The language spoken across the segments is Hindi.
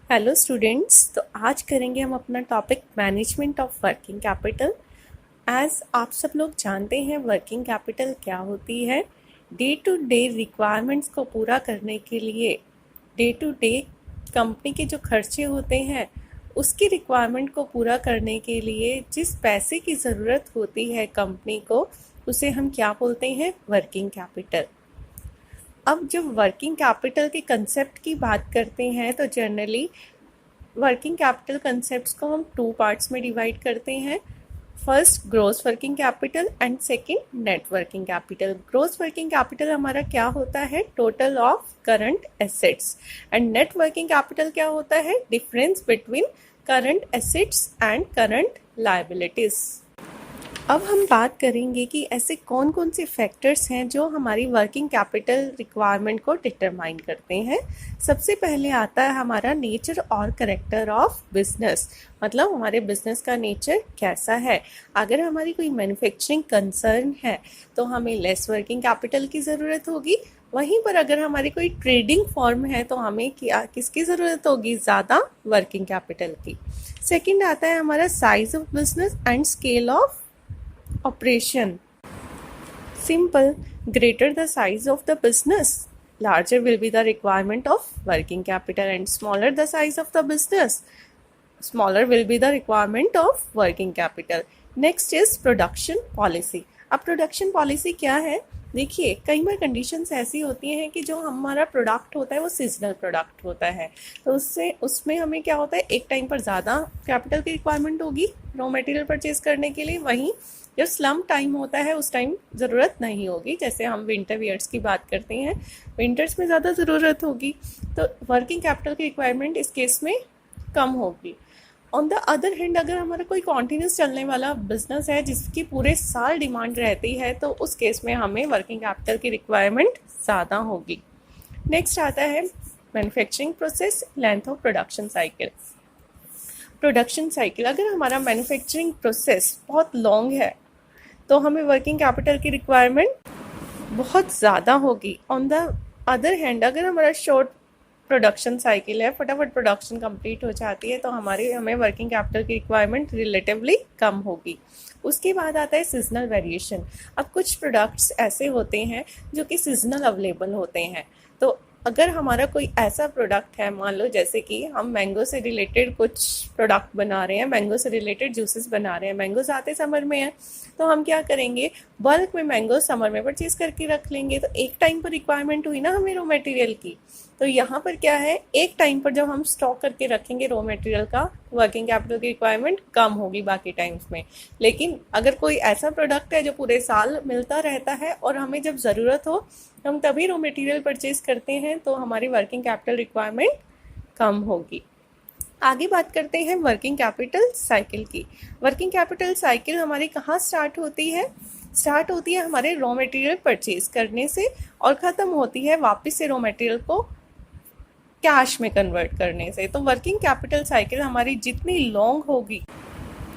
Hello students. तो आज करेंगे हम अपना topic management of working capital. As आप सब लोग जानते हैं वर्किंग कैपिटल क्या होती है। डे टू डे रिक्वायरमेंट्स को पूरा करने के लिए, डे टू डे कंपनी के जो खर्चे होते हैं उसकी रिक्वायरमेंट को पूरा करने के लिए जिस पैसे की ज़रूरत होती है कंपनी को, उसे हम क्या बोलते हैं? Working capital. अब जब वर्किंग कैपिटल के कंसेप्ट की बात करते हैं तो जनरली वर्किंग कैपिटल कंसेप्ट्स को हम टू पार्ट्स में डिवाइड करते हैं। First gross working capital and second net working capital. Gross working capital हमारा क्या होता है? Total of current assets. And net working capital क्या होता है? Difference between current assets and current liabilities. अब हम बात करेंगे कि ऐसे कौन कौन से फैक्टर्स हैं जो हमारी वर्किंग कैपिटल रिक्वायरमेंट को डिटरमाइन करते हैं। सबसे पहले आता है हमारा नेचर और करेक्टर ऑफ बिजनेस, मतलब हमारे बिजनेस का नेचर कैसा है। अगर हमारी कोई मैन्युफैक्चरिंग कंसर्न है तो हमें लेस वर्किंग कैपिटल की ज़रूरत होगी। वहीं पर अगर हमारी कोई ट्रेडिंग फॉर्म है तो हमें किसकी ज़रूरत होगी? ज़्यादा वर्किंग कैपिटल की। सेकंड आता है हमारा size of business and scale of operation. Simple, greater the size of the business, larger will be the requirement of working capital, and smaller the size of the business, smaller will be the requirement of working capital. Next is production policy. अब प्रोडक्शन पॉलिसी क्या है? देखिए, कई बार कंडीशंस ऐसी होती हैं कि जो हमारा प्रोडक्ट होता है वो सीजनल प्रोडक्ट होता है, तो उसमें हमें क्या होता है, एक टाइम पर ज़्यादा कैपिटल की रिक्वायरमेंट होगी रॉ मटेरियल परचेज करने के लिए। वहीं जब स्लम टाइम होता है उस टाइम ज़रूरत नहीं होगी। जैसे हम विंटर वियर्स की बात करते हैं, विंटर्स में ज़्यादा ज़रूरत होगी, तो वर्किंग कैपिटल की रिक्वायरमेंट इस केस में कम होगी। ऑन द अदर हैंड, अगर हमारा कोई कॉन्टीन्यूस चलने वाला बिजनेस है जिसकी पूरे साल डिमांड रहती है, तो उस केस में हमें वर्किंग कैपिटल की रिक्वायरमेंट ज़्यादा होगी। नेक्स्ट आता है manufacturing process, length of production cycle. Production cycle, अगर हमारा मैन्युफैक्चरिंग प्रोसेस बहुत लॉन्ग है तो हमें वर्किंग कैपिटल की रिक्वायरमेंट बहुत ज़्यादा होगी। ऑन द अदर हैंड, अगर हमारा शॉर्ट प्रोडक्शन साइकिल है, फटाफट प्रोडक्शन कंप्लीट हो जाती है, तो हमें वर्किंग कैपिटल की रिक्वायरमेंट रिलेटिवली कम होगी। उसके बाद आता है सीजनल वेरिएशन। अब कुछ प्रोडक्ट्स ऐसे होते हैं जो कि सीजनल अवेलेबल होते हैं, तो अगर हमारा कोई ऐसा प्रोडक्ट है, मान लो जैसे कि हम मैंगो से रिलेटेड कुछ प्रोडक्ट बना रहे हैं, मैंगो से रिलेटेड जूसेस बना रहे हैं, मैंगोज आते समर में है, तो हम क्या करेंगे, बल्क में मैंगो समर में परचेज करके रख लेंगे। तो एक टाइम पर रिक्वायरमेंट हुई ना हमें रॉ मटेरियल की, तो यहाँ पर क्या है, एक टाइम पर जब हम स्टॉक करके रखेंगे रॉ मटेरियल का, वर्किंग कैपिटल की रिक्वायरमेंट कम होगी बाकी टाइम्स में। लेकिन अगर कोई ऐसा प्रोडक्ट है जो पूरे साल मिलता रहता है और हमें जब ज़रूरत हो हम तभी रॉ मटेरियल परचेज करते हैं, तो हमारी वर्किंग कैपिटल रिक्वायरमेंट कम होगी। आगे बात करते हैं वर्किंग कैपिटल साइकिल की। वर्किंग कैपिटल साइकिल हमारी कहाँ स्टार्ट होती है? स्टार्ट होती है हमारे रॉ मटेरियल परचेज करने से और ख़त्म होती है वापस से रॉ मटेरियल को कैश में कन्वर्ट करने से। तो वर्किंग कैपिटल साइकिल हमारी जितनी लॉन्ग होगी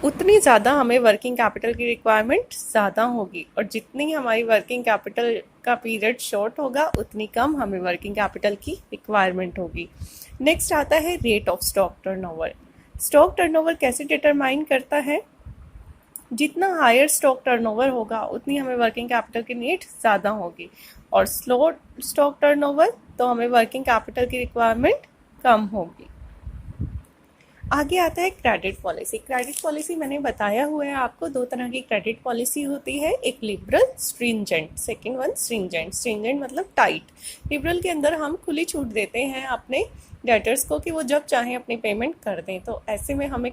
उतनी ज़्यादा हमें वर्किंग कैपिटल की रिक्वायरमेंट ज़्यादा होगी, और जितनी हमारी वर्किंग कैपिटल का पीरियड शॉर्ट होगा उतनी कम हमें वर्किंग कैपिटल की रिक्वायरमेंट होगी। नेक्स्ट आता है rate of stock turnover. Stock turnover कैसे डिटरमाइन करता है? जितना हायर स्टॉक टर्नओवर होगा उतनी हमें वर्किंग कैपिटल की नीड ज़्यादा होगी, और स्लो स्टॉक टर्नओवर तो हमें वर्किंग कैपिटल की रिक्वायरमेंट कम होगी। आगे आता है क्रेडिट पॉलिसी। क्रेडिट पॉलिसी मैंने बताया हुआ है आपको, दो तरह की क्रेडिट पॉलिसी होती है, एक liberal, stringent, second one stringent. Stringent मतलब टाइट। लिबरल के अंदर हम खुली छूट देते हैं अपने डेटर्स को कि वो जब चाहें अपनी पेमेंट कर दें, तो ऐसे में हमें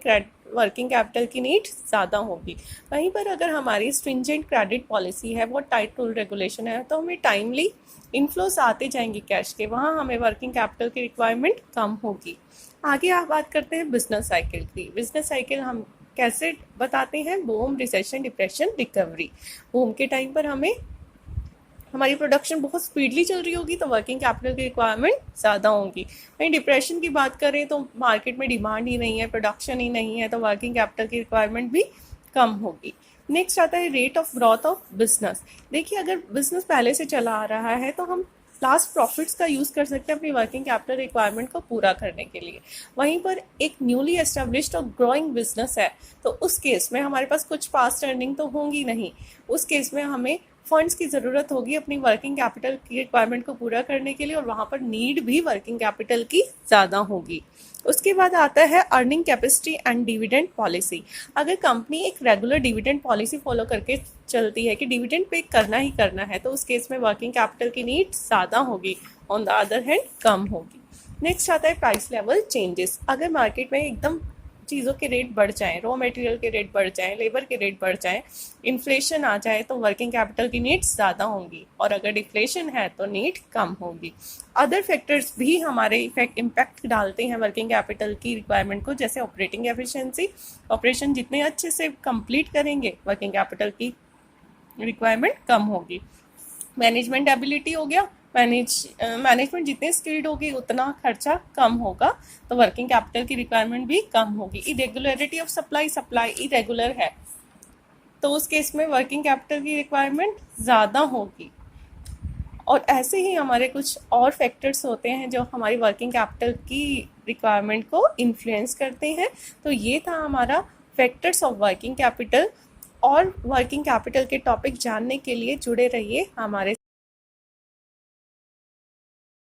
वर्किंग कैपिटल की नीड ज़्यादा होगी। वहीं पर अगर हमारी स्ट्रिंजेंट क्रेडिट पॉलिसी है, वो टाइट रूल रेगुलेशन है, तो हमें टाइमली इनफ्लोस आते जाएंगे कैश के, वहाँ हमें वर्किंग कैपिटल की रिक्वायरमेंट कम होगी। आगे आप बात करते हैं बिजनेस साइकिल की। बिजनेस साइकिल हम कैसे बताते हैं? Boom, recession, depression, recovery. Boom के टाइम पर हमें हमारी प्रोडक्शन बहुत स्पीडली चल रही होगी तो वर्किंग कैपिटल की रिक्वायरमेंट ज़्यादा होगी। वहीं डिप्रेशन की बात करें तो मार्केट में डिमांड ही नहीं है, प्रोडक्शन ही नहीं है, तो वर्किंग कैपिटल की रिक्वायरमेंट भी कम होगी। नेक्स्ट आता है rate of growth of business. देखिए, अगर बिजनेस पहले से चला आ रहा है तो हम लास्ट प्रॉफिट्स का यूज़ कर सकते हैं अपनी वर्किंग कैपिटल रिक्वायरमेंट को पूरा करने के लिए। वहीं पर एक न्यूली एस्टेब्लिश्ड और ग्रोइंग बिजनेस है, तो उस केस में हमारे पास कुछ पास्ट अर्निंग तो होंगी नहीं। उस केस में हमें फंड्स की ज़रूरत होगी अपनी वर्किंग कैपिटल की रिक्वायरमेंट को पूरा करने के लिए, और वहाँ पर नीड भी वर्किंग कैपिटल की ज़्यादा होगी। उसके बाद आता है earning capacity and dividend policy. अगर कंपनी एक रेगुलर डिविडेंड पॉलिसी फॉलो करके चलती है कि डिविडेंड पे करना ही करना है, तो उस केस में वर्किंग कैपिटल की नीड ज़्यादा होगी, ऑन द अदर हैंड कम होगी। नेक्स्ट आता है प्राइस लेवल चेंजेस। अगर मार्केट में एकदम चीज़ों के रेट बढ़ जाएं, रॉ मटेरियल के रेट बढ़ जाएं, लेबर के रेट बढ़ जाएं, इन्फ्लेशन आ जाए, तो वर्किंग कैपिटल की नीड्स ज़्यादा होंगी, और अगर डिफ्लेशन है तो नीड कम होगी। अदर फैक्टर्स भी हमारे इम्पैक्ट डालते हैं वर्किंग कैपिटल की रिक्वायरमेंट को, जैसे ऑपरेटिंग एफिशिएंसी। ऑपरेशन जितने अच्छे से कंप्लीट करेंगे, वर्किंग कैपिटल की रिक्वायरमेंट कम होगी। मैनेजमेंट एबिलिटी हो गया, मैनेजमेंट जितने स्किल्ड होगी उतना खर्चा कम होगा, तो वर्किंग कैपिटल की रिक्वायरमेंट भी कम होगी। इरेगुलरिटी ऑफ सप्लाई इरेगुलर है, तो उस केस में वर्किंग कैपिटल की रिक्वायरमेंट ज़्यादा होगी। और ऐसे ही हमारे कुछ और फैक्टर्स होते हैं जो हमारी वर्किंग कैपिटल की रिक्वायरमेंट को इन्फ्लुएंस करते हैं। तो ये था हमारा फैक्टर्स ऑफ वर्किंग कैपिटल। और वर्किंग कैपिटल के टॉपिक जानने के लिए जुड़े रहिए हमारे